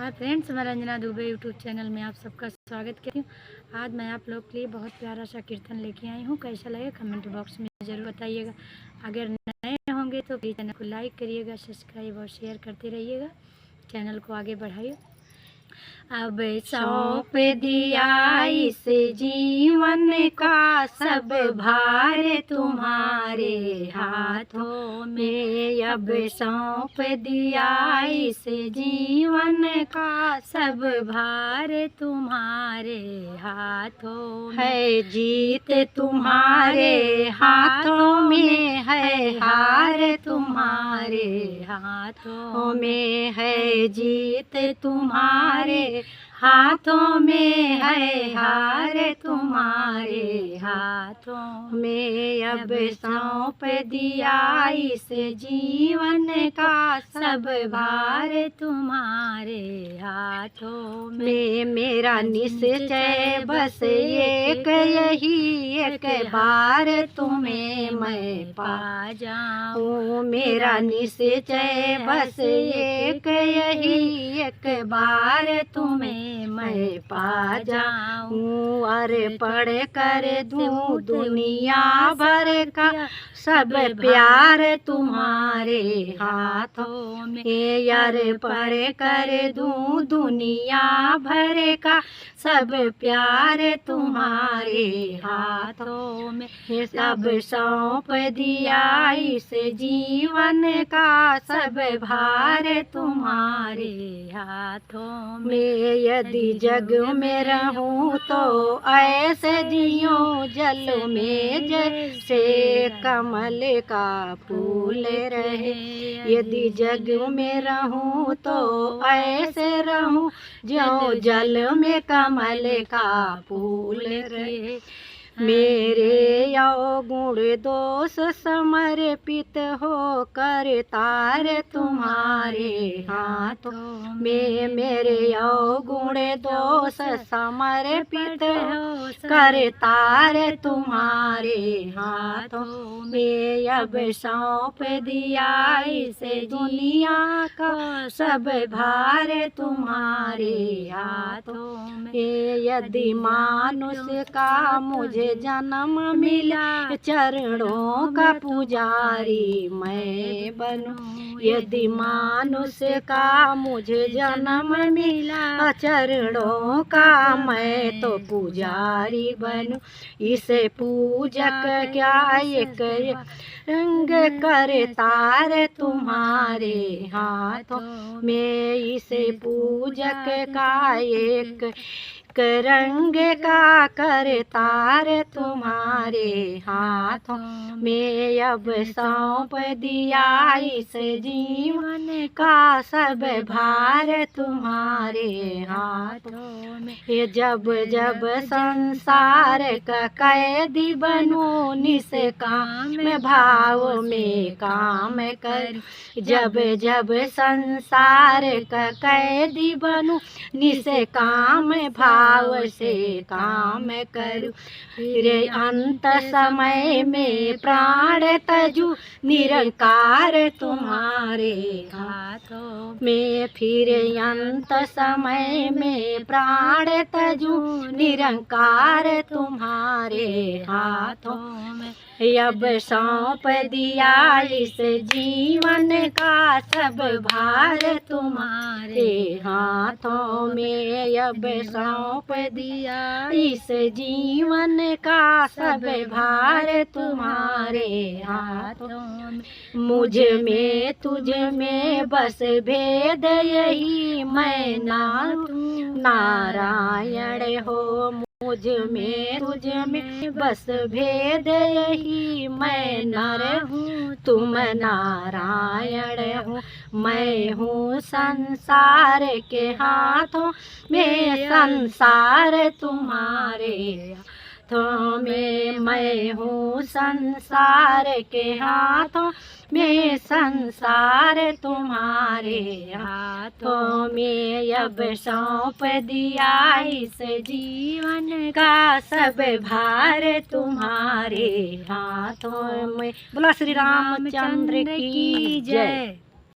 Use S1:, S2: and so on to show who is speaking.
S1: Hi friends, मैं Ranjana Dubey YouTube channel में आप सबका स्वागत करती हूँ। आज मैं आप लोग के लिए बहुत प्यारा सा कीर्तन लेके आई हूँ। कैसा लगे कमेंट बॉक्स में ज़रूर बताइएगा। अगर नए होंगे तो प्लीज़ चैनल को लाइक करिएगा, सब्सक्राइब और शेयर करते रहिएगा। चैनल को आगे बढ़ाइए। अब सौंप दिया इस जीवन का सब भार तुम्हारे हाथों में। अब सौंप दिया इस जीवन का सब भार तुम्हारे हाथों में। है जीत तुम्हारे हाथों में, है हार तुम्हारे हाथों में। है जीत तुम्हारे हाथों में, है हार तुम्हारे हाथों में। अब सौंप दिया इस जीवन का सब भार तुम्हारे हाथों में। मेरा निश्चय बस एक यही, एक बार तुम्हें मैं पा जाऊं। मेरा निश्चय बस एक यही, एक बार तुम्हें मैं पा जाऊं। अरे पढ़ कर दूं दुनिया भर का सब प्यार तुम्हारे हाथों में। यार पढ़ कर दूं दुनिया भर का सब प्यार तुम्हारे हाथों में। सब सौंप दिया इस जीवन का सब भार तुम्हारे हाथों में। यदि जग में रहूं तो ऐसे जियूं जल में जैसे कमल का फूल रहे। यदि जग में रहूं तो ऐसे रहूं जो जल में कमल का फूल रहे। मेरे अवगुण दोष समर्पित हो कर तार तुम्हारे हाथों में। मेरे अवगुण दोष समर्पित हो कर तार तुम्हारे हाथों में। अब सौंप दिया इस दुनिया का सब भार तुम्हारे हाथों में। यदि मानुष का मुझे जन्म मिला चरणों का पुजारी मैं बनूं। यदि मानुष का मुझे जन्म मिला चरणों का मैं तो पुजारी बनूं। इसे पूजक क्या एक रंग कर तार तुम्हारे हाथों में। इसे पूजक का एक रंग का कर तार तुम्हारे हाथों में। अब सौंप दिया इस जीवन का सब भार तुम्हारे हाथों में। जब जब संसार का कैदी बनूं निष्काम भाव में काम कर। जब जब संसार का कैदी बनूं निष्काम भाव से काम करूं। फिर अंत समय में प्राण तजू निरंकार तुम्हारे हाथों में। फिर अंत समय में प्राण तजू निरंकार तुम्हारे हाथों में। अब सौंप दिया इस जीवन का सब भार तुम्हारे हाथों में। अब सौंप दिया इस जीवन का सब भार तुम्हारे हाथों में। मुझ में तुझ में बस भेद यही, मैं नारायण हो। मुझ में तुझ में बस भेद यही, मैं नर हूँ तुम नारायण हो। मैं हूँ संसार के हाथों में, संसार तुम्हारे हाथों में। मैं हूँ संसार के हाथों में, संसार तुम्हारे हाथों में। अब सौंप दिया इस जीवन का सब भार तुम्हारे हाथों में। बोला श्री रामचंद्र की जय।